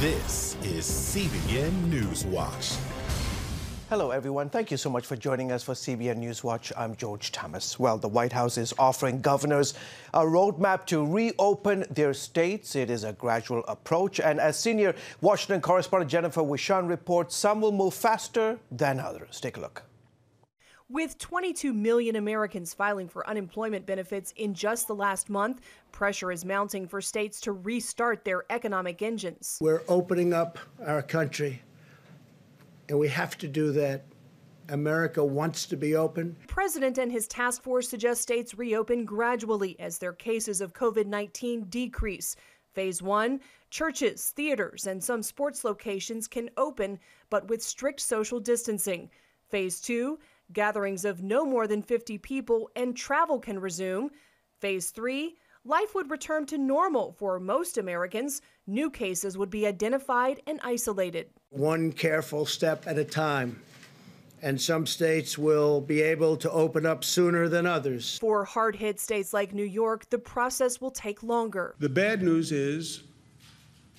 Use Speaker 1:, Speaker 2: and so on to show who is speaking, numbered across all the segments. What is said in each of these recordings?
Speaker 1: This is CBN NewsWatch.
Speaker 2: Hello, everyone. Thank you so much for joining us for CBN NewsWatch. I'm George Thomas. Well, the White House is offering governors a roadmap to reopen their states. It is a gradual approach. And as senior Washington correspondent Jennifer Wishon reports, some will move faster than others. Take a look.
Speaker 3: With 22 million Americans filing for unemployment benefits in just the last month, pressure is mounting for states to restart their economic engines.
Speaker 4: We're opening up our country, and we have to do that. America wants to be open.
Speaker 3: The president and his task force suggest states reopen gradually as their cases of COVID-19 decrease. Phase 1, churches, theaters, and some sports locations can open, but with strict social distancing. Phase 2, gatherings of no more than 50 people and travel can resume. Phase 3, life would return to normal for most Americans. New cases would be identified and isolated.
Speaker 4: One careful step at a time. And some states will be able to open up sooner than others.
Speaker 3: For hard-hit states like New York, the process will take longer.
Speaker 5: The bad news is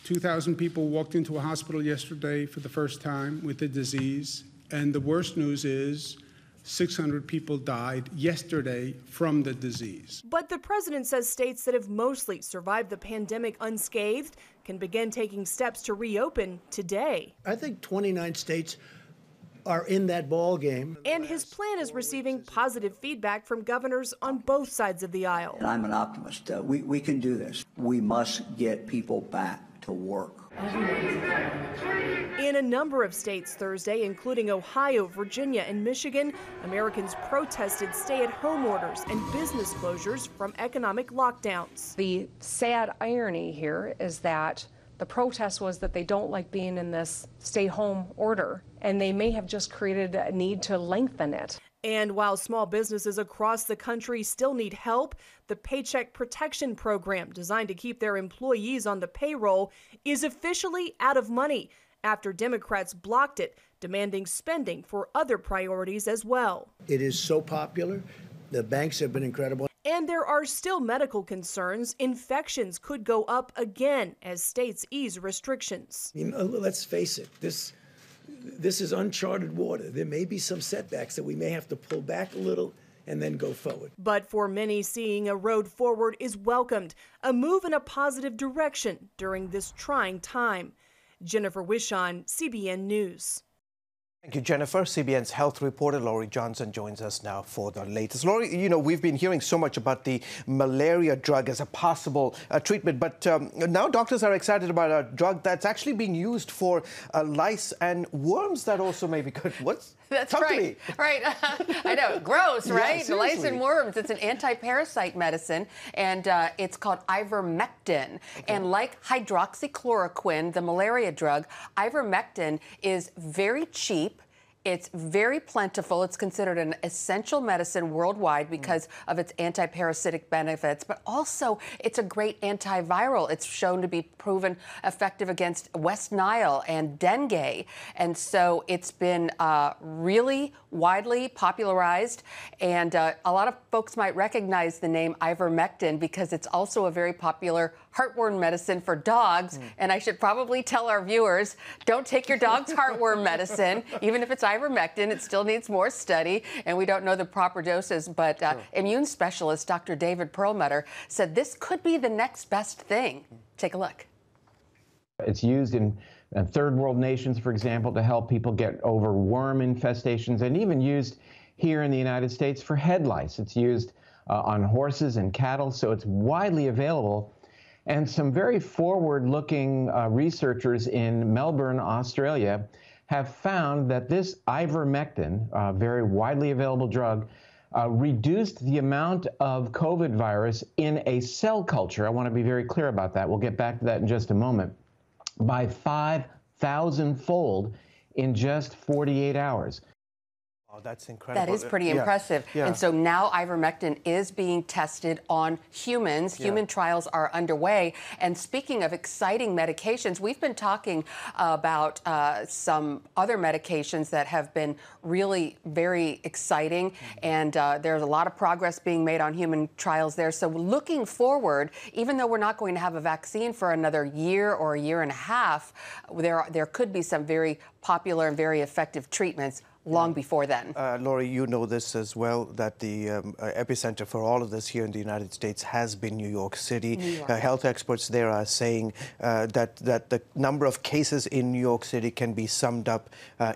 Speaker 5: 2,000 people walked into a hospital yesterday for the first time with the disease. And the worst news is 600 people died yesterday from the disease.
Speaker 3: But the president says states that have mostly survived the pandemic unscathed can begin taking steps to reopen today.
Speaker 4: I think 29 states are in that ball game.
Speaker 3: And his plan is receiving positive feedback from governors on both sides of the aisle.
Speaker 6: And I'm an optimist. We can do this. We must get people back to work.
Speaker 3: In a number of states Thursday, including Ohio, Virginia, and Michigan, Americans protested stay-at-home orders and business closures from economic lockdowns.
Speaker 7: The sad irony here is that the protest was that they don't like being in this stay-home order, and they may have just created a need to lengthen it.
Speaker 3: And while small businesses across the country still need help, the Paycheck Protection Program, designed to keep their employees on the payroll, is officially out of money after Democrats blocked it, demanding spending for other priorities as well.
Speaker 4: It is so popular. The banks have been incredible.
Speaker 3: And there are still medical concerns. Infections could go up again as states ease restrictions.
Speaker 8: Let's face it, this is uncharted water. There may be some setbacks that we may have to pull back a little and then go forward.
Speaker 3: But for many, seeing a road forward is welcomed, a move in a positive direction during this trying time. Jennifer Wishon, CBN News.
Speaker 2: Thank you, Jennifer. CBN's health reporter Laurie Johnson joins us now for the latest. Laurie, you know, we've been hearing so much about the malaria drug as a possible treatment, but now doctors are excited about a drug that's actually being used for lice and worms that also may be good.
Speaker 9: That's
Speaker 2: Talk
Speaker 9: right.
Speaker 2: to me.
Speaker 9: Right. I know. Gross, right?
Speaker 2: Yeah,
Speaker 9: Lice and worms. It's an anti-parasite medicine, and it's called ivermectin. Okay. And like hydroxychloroquine, the malaria drug, ivermectin is very cheap. It's very plentiful. It's considered an essential medicine worldwide because of its anti-parasitic benefits, but also it's a great antiviral. It's shown to be proven effective against West Nile and dengue. And so it's been really widely popularized. And a lot of folks might recognize the name ivermectin because it's also a very popular heartworm medicine for dogs. And I should probably tell our viewers, don't take your dog's heartworm medicine, even if it's ivermectin. It still needs more study, and we don't know the proper doses. But immune specialist Dr. David Perlmutter said this could be the next best thing. Take a look.
Speaker 10: It's used in third world nations, for example, to help people get over worm infestations, and even used here in the United States for head lice. It's used on horses and cattle, so it's widely available. And some very forward-looking researchers in Melbourne, Australia, have found that this ivermectin, a very widely available drug, reduced the amount of COVID virus in a cell culture. I want to be very clear about that. We'll get back to that in just a moment. By 5,000-fold in just 48 hours.
Speaker 2: Oh, that's incredible.
Speaker 9: That is pretty impressive.
Speaker 2: Yeah.
Speaker 9: And so now ivermectin is being tested on humans. Human trials are underway. And speaking of exciting medications, we've been talking about some other medications that have been really very exciting. And there's a lot of progress being made on human trials there. So looking forward, even though we're not going to have a vaccine for another year or a year and a half, there could be some very popular and very effective treatments long before then.
Speaker 2: Laurie, you know this as well, that the epicenter for all of this here in the United States has been New York City. Health experts there are saying that the number of cases in New York City can be summed up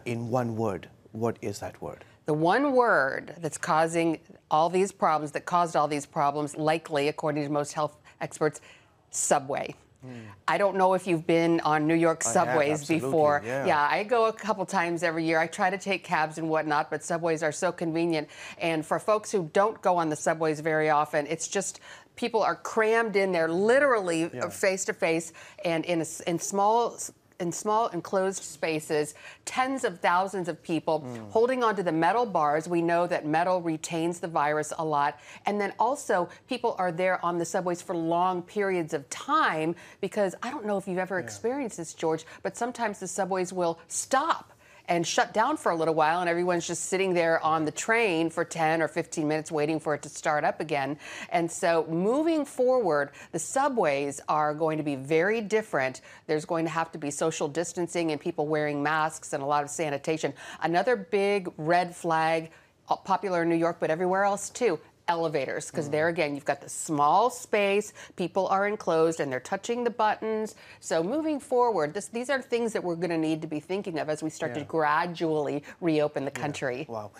Speaker 2: in one word. What is that word?
Speaker 9: The one word that's causing all these problems, that caused all these problems, likely, according to most health experts, subway. I don't know if you've been on New York subways before. Yeah, I go a couple times every year. I try to take cabs and whatnot, but subways are so convenient. And for folks who don't go on the subways very often, it's just people are crammed in there, literally face to face, and in small enclosed spaces, tens of thousands of people holding onto the metal bars. We know that metal retains the virus a lot. And then also people are there on the subways for long periods of time because I don't know if you've ever experienced this, George, but sometimes the subways will stop and shut down for a little while, and everyone's just sitting there on the train for 10 or 15 minutes waiting for it to start up again. And so moving forward, the subways are going to be very different. There's going to have to be social distancing and people wearing masks and a lot of sanitation. Another big red flag, popular in New York, but everywhere else too, elevators, because there again, you've got the small space, people are enclosed and they're touching the buttons. So moving forward, these are things that we're going to need to be thinking of as we start to gradually reopen the country.
Speaker 2: Wow.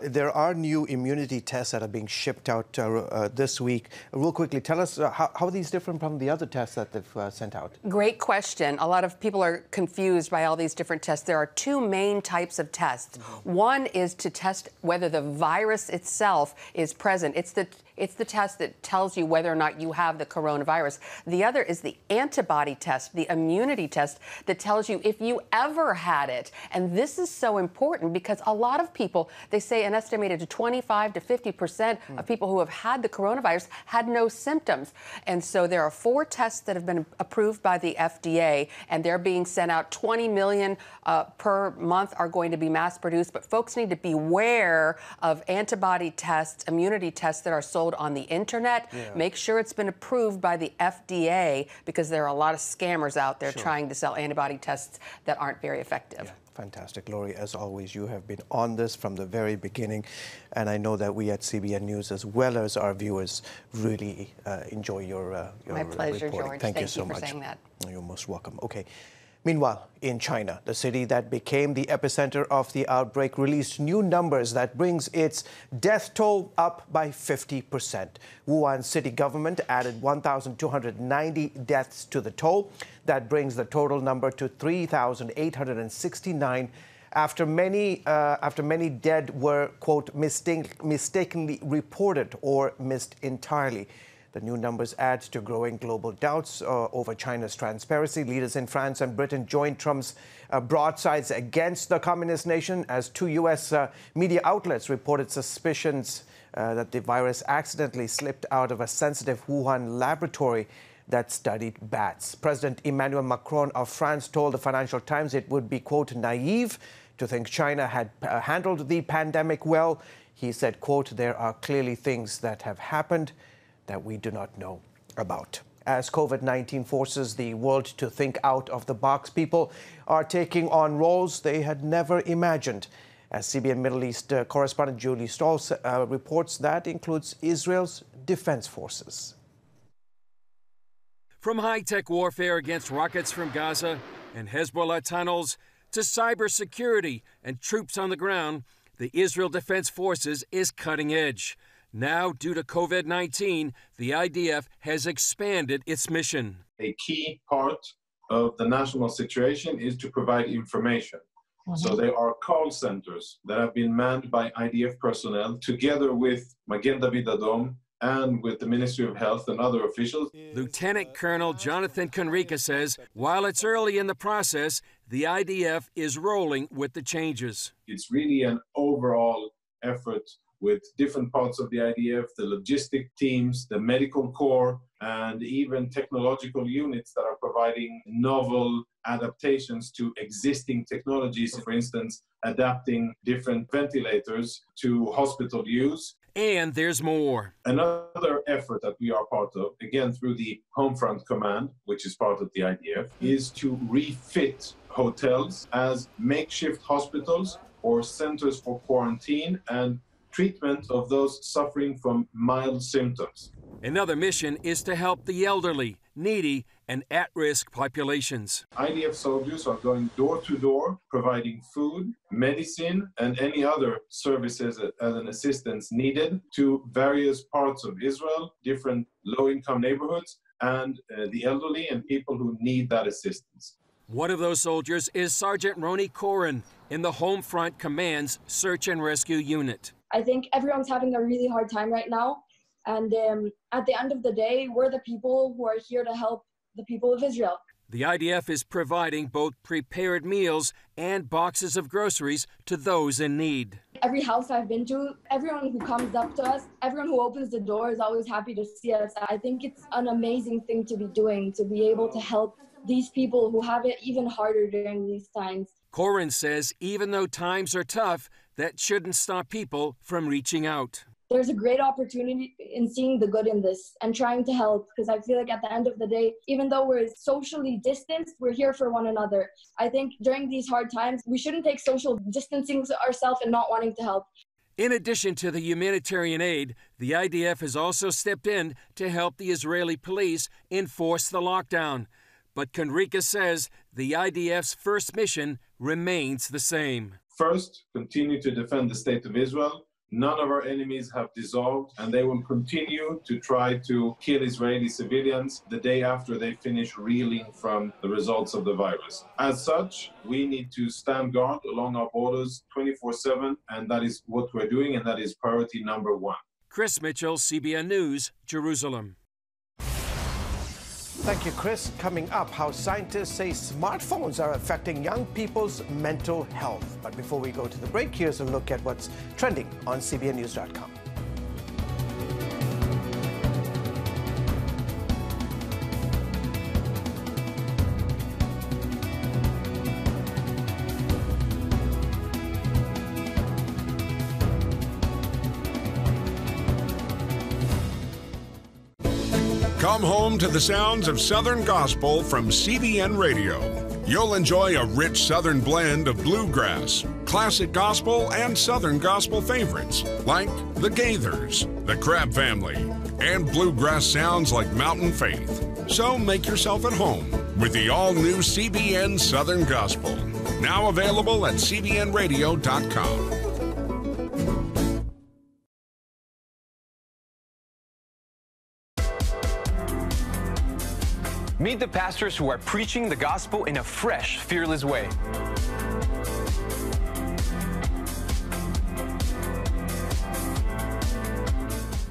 Speaker 2: There are new immunity tests that are being shipped out this week. Real quickly, tell us how are these different from the other tests that they've sent out?
Speaker 9: Great question. A lot of people are confused by all these different tests. There are two main types of tests. One is to test whether the virus itself is present. It's the test that tells you whether or not you have the coronavirus. The other is the antibody test, the immunity test that tells you if you ever had it. And this is so important because a lot of people, they say an estimated 25 to 50% of people who have had the coronavirus had no symptoms. And so there are 4 tests that have been approved by the FDA, and they're being sent out. 20 million per month are going to be mass produced, but folks need to beware of antibody tests, immunity tests that are sold on the internet. Make sure it's been approved by the FDA because there are a lot of scammers out there trying to sell antibody tests that aren't very effective.
Speaker 2: Fantastic. Laurie, as always, you have been on this from the very beginning, and I know that we at CBN News, as well as our viewers, really enjoy your
Speaker 9: My pleasure,
Speaker 2: reporting.
Speaker 9: George.
Speaker 2: Thank you so
Speaker 9: for
Speaker 2: much.
Speaker 9: saying that.
Speaker 2: You're most welcome. Okay. Meanwhile, in China, the city that became the epicenter of the outbreak released new numbers that brings its death toll up by 50%. Wuhan city government added 1,290 deaths to the toll. That brings the total number to 3,869 after many dead were, quote, mistakenly reported or missed entirely. The new numbers add to growing global doubts over China's transparency. Leaders in France and Britain joined Trump's broadsides against the communist nation as 2 U.S. Media outlets reported suspicions that the virus accidentally slipped out of a sensitive Wuhan laboratory that studied bats. President Emmanuel Macron of France told the Financial Times it would be, quote, naive to think China had handled the pandemic well. He said, quote, there are clearly things that have happened that we do not know about. As COVID-19 forces the world to think out of the box, people are taking on roles they had never imagined. As CBN Middle East correspondent Julie Stahl reports, that includes Israel's defense forces.
Speaker 11: From high-tech warfare against rockets from Gaza and Hezbollah tunnels to cybersecurity and troops on the ground, the Israel Defense Forces is cutting edge. Now, due to COVID-19, the IDF has expanded its mission.
Speaker 12: A key part of the national situation is to provide information. So there are call centers that have been manned by IDF personnel together with Magen David Adom and with the Ministry of Health and other officials.
Speaker 11: Lieutenant Colonel Jonathan Conrica says while it's early in the process, the IDF is rolling with the changes.
Speaker 12: It's really an overall effort with different parts of the IDF, the logistic teams, the medical corps, and even technological units that are providing novel adaptations to existing technologies. For instance, adapting different ventilators to hospital use.
Speaker 11: And there's more.
Speaker 12: Another effort that we are part of, again through the Homefront Command, which is part of the IDF, is to refit hotels as makeshift hospitals or centers for quarantine and treatment of those suffering from mild symptoms.
Speaker 11: Another mission is to help the elderly, needy, and at-risk populations.
Speaker 12: IDF soldiers are going door to door, providing food, medicine, and any other services as an assistance needed to various parts of Israel, different low-income neighborhoods, and the elderly and people who need that assistance.
Speaker 11: One of those soldiers is Sergeant Roni Corin in the Homefront Command's Search and Rescue Unit.
Speaker 13: I think everyone's having a really hard time right now. And at the end of the day, we're the people who are here to help the people of Israel.
Speaker 11: The IDF is providing both prepared meals and boxes of groceries to those in need.
Speaker 13: Every house I've been to, everyone who comes up to us, everyone who opens the door is always happy to see us. I think it's an amazing thing to be doing, to be able to help these people who have it even harder during these times.
Speaker 11: Corin says even though times are tough, that shouldn't stop people from reaching out.
Speaker 13: There's a great opportunity in seeing the good in this and trying to help, because I feel like at the end of the day, even though we're socially distanced, we're here for one another. I think during these hard times, we shouldn't take social distancing ourselves and not wanting to help.
Speaker 11: In addition to the humanitarian aid, the IDF has also stepped in to help the Israeli police enforce the lockdown. But Conrica says the IDF's first mission remains the same.
Speaker 12: First, continue to defend the state of Israel. None of our enemies have dissolved, and they will continue to try to kill Israeli civilians the day after they finish reeling from the results of the virus. As such, we need to stand guard along our borders 24/7, and that is what we're doing, and that is priority number one.
Speaker 11: Chris Mitchell, CBN News, Jerusalem.
Speaker 2: Thank you, Chris. Coming up, how scientists say smartphones are affecting young people's mental health. But before we go to the break, here's a look at what's trending on CBNNews.com.
Speaker 14: Come home to the sounds of Southern Gospel from CBN Radio. You'll enjoy a rich Southern blend of bluegrass, classic gospel, and Southern gospel favorites like the Gaithers, the Crab Family, and bluegrass sounds like Mountain Faith. So make yourself at home with the all-new CBN Southern Gospel. Now available at cbnradio.com.
Speaker 15: Meet the pastors who are preaching the gospel in a fresh, fearless way.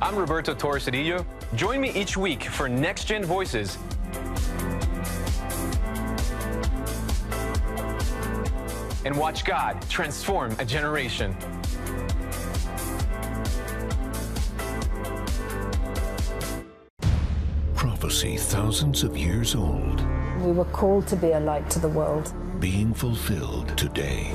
Speaker 15: I'm Roberto Torres-Cedillo. Join me each week for Next Gen Voices. And watch God transform a generation.
Speaker 16: Prophecy thousands of years old.
Speaker 17: We were called to be a light to the world.
Speaker 16: Being fulfilled today.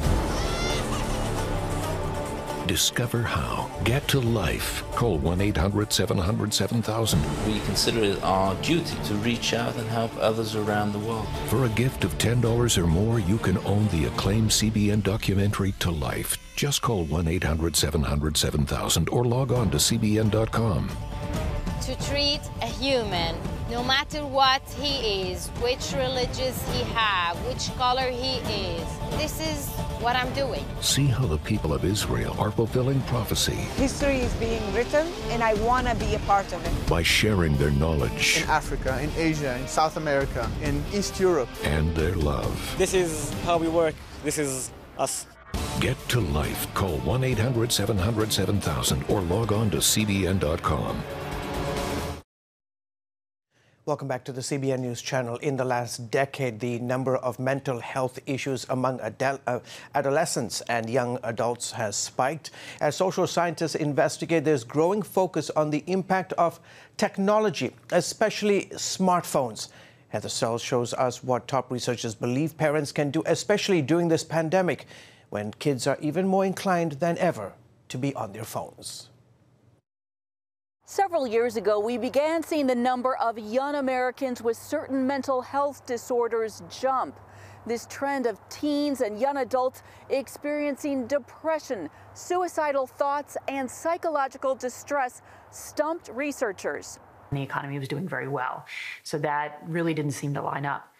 Speaker 16: Discover how. Get to life. Call 1-800-700-7000.
Speaker 18: We consider it our duty to reach out and help others around the world.
Speaker 16: For a gift of $10 or more, you can own the acclaimed CBN documentary To Life. Just call 1-800-700-7000 or log on to cbn.com.
Speaker 19: To treat a human, no matter what he is, which religious he has, which color he is. This is what I'm doing.
Speaker 16: See how the people of Israel are fulfilling prophecy.
Speaker 20: History is being written, and I want to be a part of it.
Speaker 16: By sharing their knowledge.
Speaker 21: In Africa, in Asia, in South America, in East Europe.
Speaker 16: And their love.
Speaker 22: This is how we work. This is us.
Speaker 16: Get to life. Call 1-800-700-7000 or log on to cbn.com.
Speaker 2: Welcome back to the CBN News Channel. In the last decade, the number of mental health issues among adolescents and young adults has spiked. As social scientists investigate, there's growing focus on the impact of technology, especially smartphones. Heather Sells shows us what top researchers believe parents can do, especially during this pandemic, when kids are even more inclined than ever to be on their phones.
Speaker 1: Several years ago, we began seeing the number of young Americans with certain mental health disorders jump. This trend of teens and young adults experiencing depression, suicidal thoughts, and psychological distress stumped researchers.
Speaker 5: The economy was doing very well, so that really didn't seem to line up.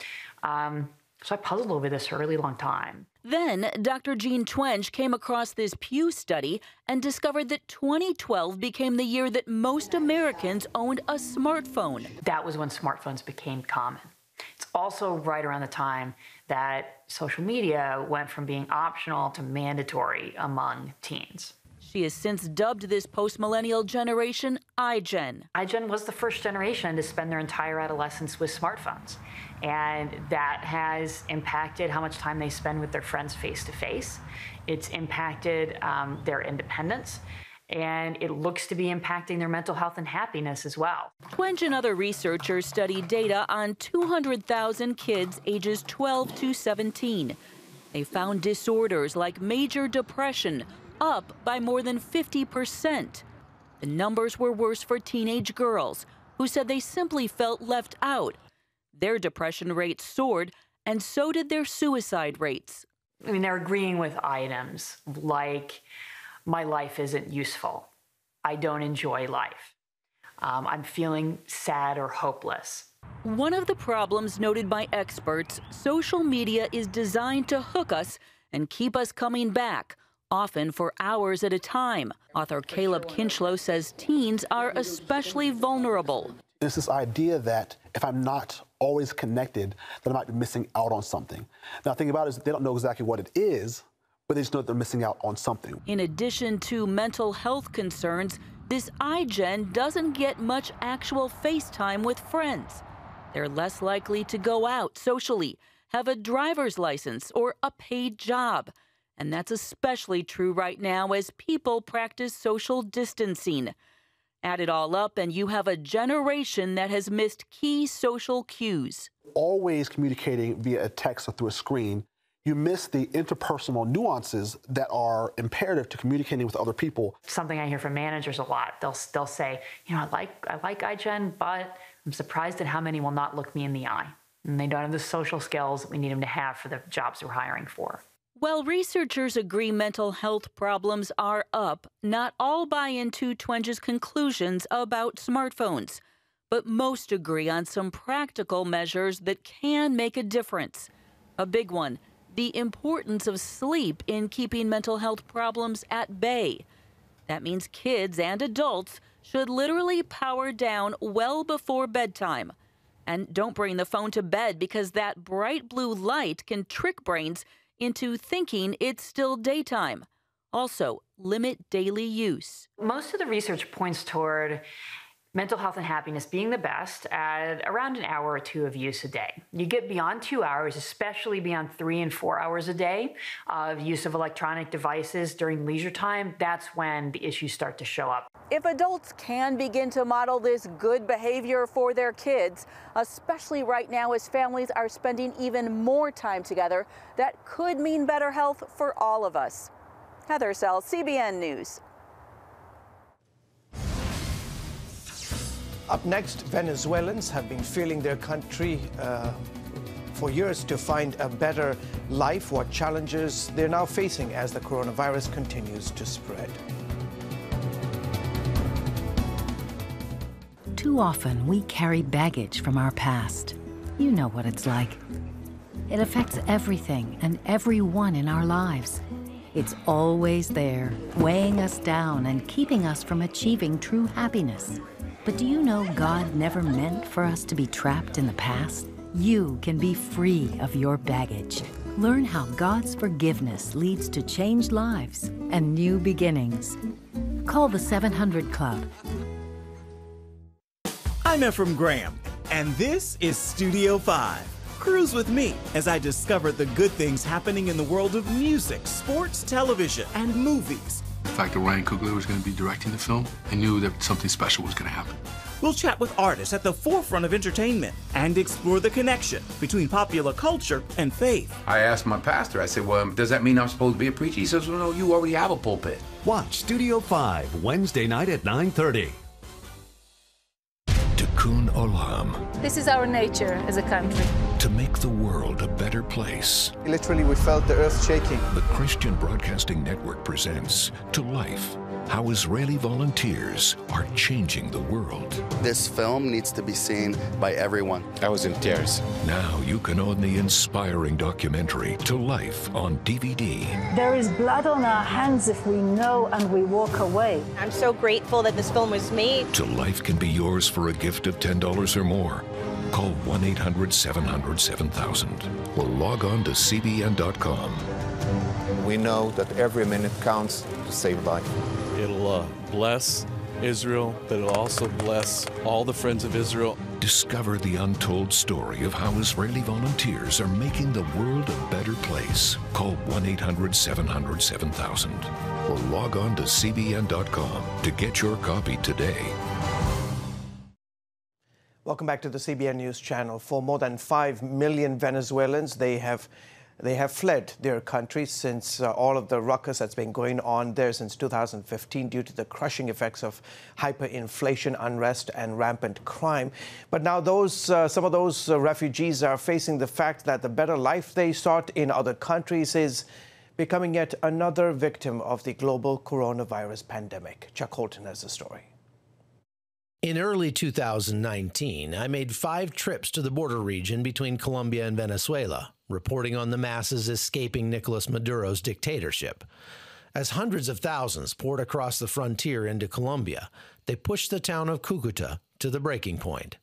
Speaker 5: So I puzzled over this for a really long time.
Speaker 1: Then Dr. Jean Twenge came across this Pew study and discovered that 2012 became the year that most Americans owned a smartphone.
Speaker 5: That was when smartphones became common. It's also right around the time that social media went from being optional to mandatory among teens.
Speaker 1: She has since dubbed this post-millennial generation iGen.
Speaker 5: iGen was the first generation to spend their entire adolescence with smartphones. And that has impacted how much time they spend with their friends face-to-face. It's impacted their independence. And it looks to be impacting their mental health and happiness as well.
Speaker 1: Twenge and other researchers studied data on 200,000 kids ages 12 to 17. They found disorders like major depression up by more than 50%. The numbers were worse for teenage girls, who said they simply felt left out. Their depression rates soared, and so did their suicide rates.
Speaker 5: I mean, they're agreeing with items like, my life isn't useful. I don't enjoy life. I'm feeling sad or hopeless.
Speaker 1: One of the problems noted by experts, social media is designed to hook us and keep us coming back, often for hours at a time. Author Caleb Kinchlow says teens are especially vulnerable.
Speaker 23: It's this idea that if I'm not always connected, that I might be missing out on something. Now, the thing about it is they don't know exactly what it is, but they just know that they're missing out on something.
Speaker 1: In addition to mental health concerns, this iGen doesn't get much actual face time with friends. They're less likely to go out socially, have a driver's license, or a paid job. And that's especially true right now as people practice social distancing. Add it all up, and you have a generation that has missed key social cues.
Speaker 23: Always communicating via a text or through a screen, you miss the interpersonal nuances that are imperative to communicating with other people.
Speaker 5: Something I hear from managers a lot. They'll say, you know, I like iGen, but I'm surprised at how many will not look me in the eye. And they don't have the social skills that we need them to have for the jobs we're hiring for.
Speaker 1: While researchers agree mental health problems are up, not all buy into Twenge's conclusions about smartphones. But most agree on some practical measures that can make a difference. A big one, the importance of sleep in keeping mental health problems at bay. That means kids and adults should literally power down well before bedtime. And don't bring the phone to bed because that bright blue light can trick brains into thinking it's still daytime. Also, limit daily use.
Speaker 5: Most of the research points toward mental health and happiness being the best at around an hour or two of use a day. You get beyond 2 hours, especially beyond 3 and 4 hours a day of use of electronic devices during leisure time, that's when the issues start to show up.
Speaker 1: If adults can begin to model this good behavior for their kids, especially right now as families are spending even more time together, that could mean better health for all of us. Heather Sells, CBN News.
Speaker 2: Up next, Venezuelans have been feeling their country for years to find a better life. What challenges they're now facing as the coronavirus continues to spread.
Speaker 24: Too often, we carry baggage from our past. You know what it's like. It affects everything and everyone in our lives. It's always there, weighing us down and keeping us from achieving true happiness. But do you know God never meant for us to be trapped in the past? You can be free of your baggage. Learn how God's forgiveness leads to changed lives and new beginnings. Call the 700 Club.
Speaker 25: I'm Ephraim Graham.
Speaker 4: And this is Studio 5. Cruise with me as I discover the good things happening in the world of music, sports, television, and movies.
Speaker 6: The fact that Ryan Coogler was going to be directing the film, I knew that something special was going to happen.
Speaker 4: We'll chat with artists at the forefront of entertainment and explore the connection between popular culture and faith.
Speaker 7: I asked my pastor, I said, well, does that mean I'm supposed to be a preacher? He says, well, no, you already have a pulpit.
Speaker 8: Watch Studio 5, Wednesday night at 9:30.
Speaker 16: Tikkun Olam.
Speaker 25: This is our nature as a country.
Speaker 16: To make the world a better place.
Speaker 21: Literally, we felt the earth shaking.
Speaker 16: The Christian Broadcasting Network presents To Life, how Israeli volunteers are changing the world.
Speaker 26: This film needs to be seen by everyone.
Speaker 7: I was in tears.
Speaker 16: Now you can own the inspiring documentary To Life on DVD.
Speaker 17: There is blood on our hands if we know and we walk away.
Speaker 27: I'm so grateful that this film was made.
Speaker 16: To Life can be yours for a gift of $10 or more. Call 1-800-700-7000 or log on to CBN.com.
Speaker 7: We know that every minute counts to save life.
Speaker 28: It'll bless Israel, but it'll also bless all the friends of Israel.
Speaker 16: Discover the untold story of how Israeli volunteers are making the world a better place. Call 1-800-700-7000 or log on to CBN.com to get your copy today.
Speaker 2: Welcome back to the CBN News Channel. For more than 5 million Venezuelans, they have fled their country since all of the ruckus that's been going on there since 2015 due to the crushing effects of hyperinflation, unrest, and rampant crime. But now some of those refugees are facing the fact that the better life they sought in other countries is becoming yet another victim of the global coronavirus pandemic. Chuck Holton has the story.
Speaker 29: In early 2019, I made 5 trips to the border region between Colombia and Venezuela, reporting on the masses escaping Nicolas Maduro's dictatorship. As hundreds of thousands poured across the frontier into Colombia, they pushed the town of Cúcuta to the breaking point.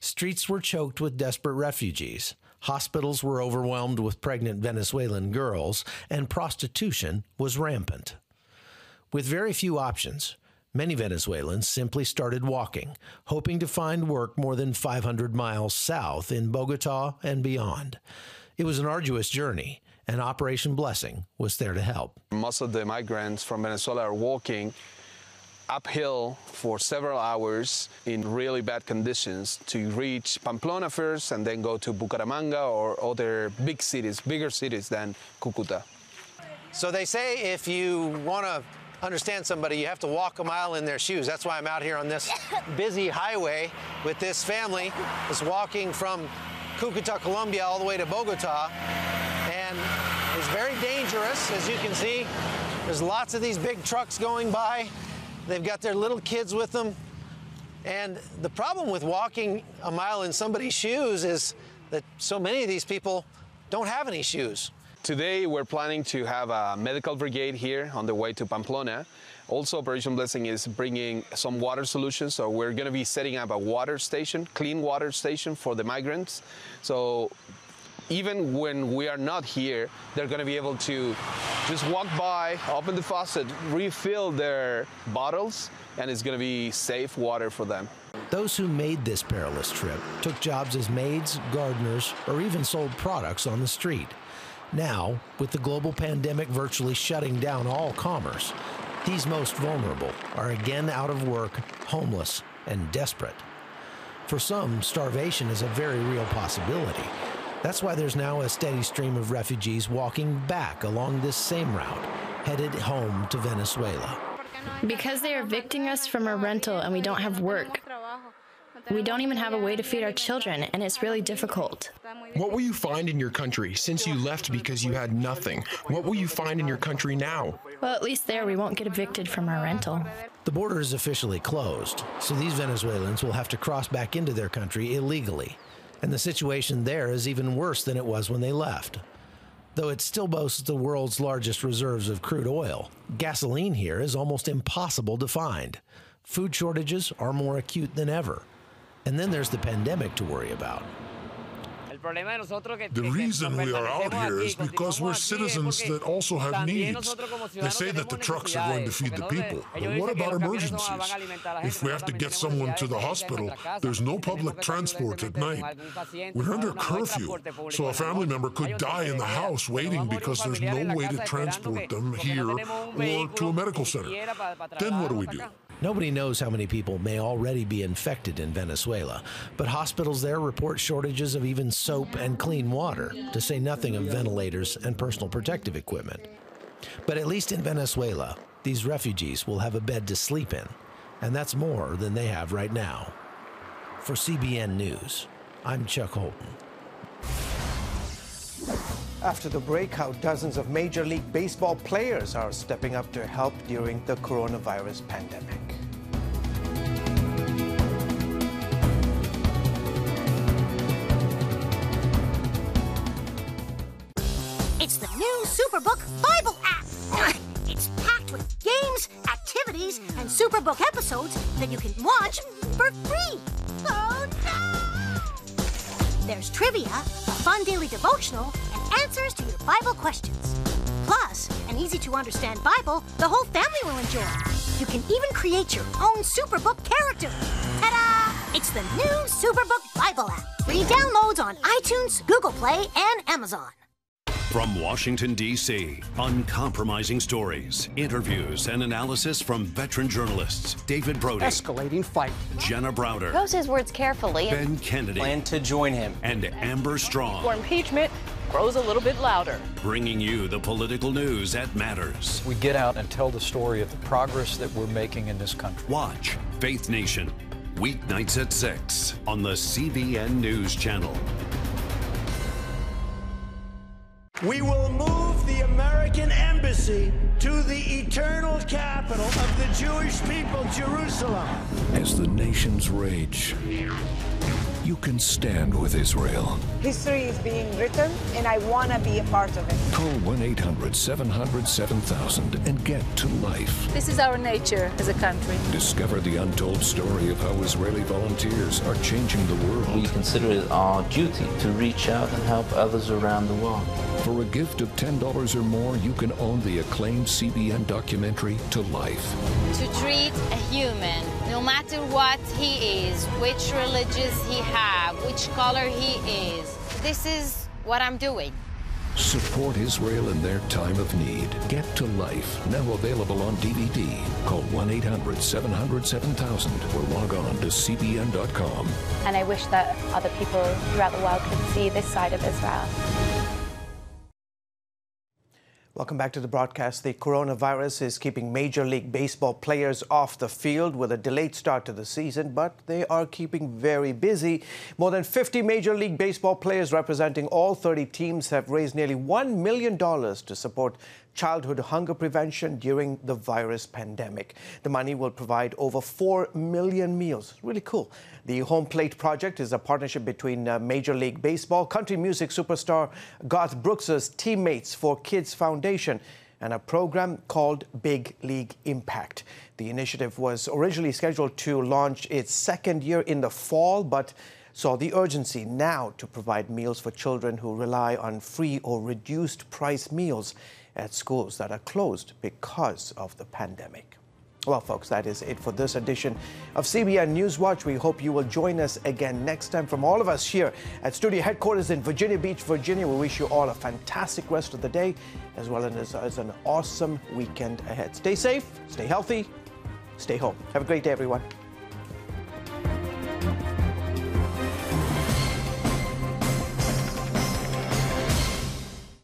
Speaker 29: Streets were choked with desperate refugees, hospitals were overwhelmed with pregnant Venezuelan girls, and prostitution was rampant. With very few options, many Venezuelans simply started walking, hoping to find work more than 500 miles south in Bogotá and beyond. It was an arduous journey, and Operation Blessing was there to help.
Speaker 30: Most of the migrants from Venezuela are walking uphill for several hours in really bad conditions to reach Pamplona first and then go to Bucaramanga or other big cities, bigger cities than Cúcuta.
Speaker 31: So they say if you want to understand somebody, you have to walk a mile in their shoes. That's why I'm out here on this busy highway with this family that's walking from Cúcuta, Colombia, all the way to Bogotá. And it's very dangerous, as you can see. There's lots of these big trucks going by. They've got their little kids with them. And the problem with walking a mile in somebody's shoes is that so many of these people don't have any shoes.
Speaker 30: Today, we're planning to have a medical brigade here on the way to Pamplona. Also, Operation Blessing is bringing some water solutions, so we're going to be setting up a water station, clean water station for the migrants. So even when we are not here, they're going to be able to just walk by, open the faucet, refill their bottles, and it's going to be safe water for them.
Speaker 29: Those who made this perilous trip took jobs as maids, gardeners, or even sold products on the street. Now, with the global pandemic virtually shutting down all commerce, these most vulnerable are again out of work, homeless, and desperate. For some, starvation is a very real possibility. That's why there's now a steady stream of refugees walking back along this same route, headed home to Venezuela.
Speaker 32: Because they are evicting us from our rental and we don't have work. We don't even have a way to feed our children, and it's really difficult.
Speaker 33: What will you find in your country since you left because you had nothing? What will you find in your country now?
Speaker 32: Well, at least there we won't get evicted from our rental.
Speaker 29: The border is officially closed, so these Venezuelans will have to cross back into their country illegally. And the situation there is even worse than it was when they left. Though it still boasts the world's largest reserves of crude oil, gasoline here is almost impossible to find. Food shortages are more acute than ever. And then there's the pandemic to worry about.
Speaker 3: The reason we are out here is because we're citizens that also have needs. They say that the trucks are going to feed the people, but what about emergencies? If we have to get someone to the hospital, there's no public transport at night. We're under curfew, so a family member could die in the house waiting because there's no way to transport them here or to a medical center. Then what do we do?
Speaker 29: Nobody knows how many people may already be infected in Venezuela, but hospitals there report shortages of even soap and clean water, to say nothing of ventilators and personal protective equipment. But at least in Venezuela, these refugees will have a bed to sleep in, and that's more than they have right now. For CBN News, I'm Chuck Holton.
Speaker 2: After the break, how dozens of Major League Baseball players are stepping up to help during the coronavirus pandemic.
Speaker 9: It's the new Superbook Bible app. It's packed with games, activities, and Superbook episodes that you can watch for free. Oh, no! There's trivia, a fun daily devotional, and answers to your Bible questions. Plus, an easy-to-understand Bible the whole family will enjoy. You can even create your own Superbook character. Ta-da! It's the new Superbook Bible app. Free downloads on iTunes, Google Play, and Amazon.
Speaker 8: From Washington, D.C., uncompromising stories, interviews, and analysis from veteran journalists David Brody.
Speaker 10: Escalating fight.
Speaker 8: Jenna Browder.
Speaker 11: Chose his words carefully.
Speaker 8: Ben Kennedy.
Speaker 10: Plan to join him.
Speaker 8: And Amber Strong.
Speaker 12: For impeachment grows a little bit louder.
Speaker 8: Bringing you the political news that matters.
Speaker 13: We get out and tell the story of the progress that we're making in this country.
Speaker 8: Watch Faith Nation, weeknights at 6 on the CBN News Channel.
Speaker 14: We will move the American embassy to the eternal capital of the Jewish people, Jerusalem.
Speaker 16: As the nations rage, you can stand with Israel.
Speaker 15: History is being written, and I want to be a part of it.
Speaker 16: Call 1-800-700-7000 and get to life.
Speaker 25: This is our nature as a country.
Speaker 16: Discover the untold story of how Israeli volunteers are changing the world.
Speaker 18: We consider it our duty to reach out and help others around the world.
Speaker 16: For a gift of $10 or more, you can own the acclaimed CBN documentary To Life.
Speaker 19: To treat a human, no matter what he is, which religious he have, which color he is, this is what I'm doing.
Speaker 16: Support Israel in their time of need. Get to Life, now available on DVD. Call 1-800-700-7000 or log on to cbn.com.
Speaker 32: And I wish that other people throughout the world could see this side of Israel.
Speaker 2: Welcome back to the broadcast. The coronavirus is keeping Major League Baseball players off the field with a delayed start to the season, but they are keeping very busy. More than 50 Major League Baseball players representing all 30 teams have raised nearly $1 million to support childhood hunger prevention during the virus pandemic. The money will provide over 4 million meals. Really cool. The Home Plate Project is a partnership between Major League Baseball, country music superstar Garth Brooks' Teammates for Kids Foundation, and a program called Big League Impact. The initiative was originally scheduled to launch its second year in the fall, but saw the urgency now to provide meals for children who rely on free or reduced price meals at schools that are closed because of the pandemic. Well, folks, that is it for this edition of CBN Newswatch. We hope you will join us again next time. From all of us here at studio headquarters in Virginia Beach, Virginia, we wish you all a fantastic rest of the day, as well as an awesome weekend ahead. Stay safe, stay healthy, stay home. Have a great day, everyone.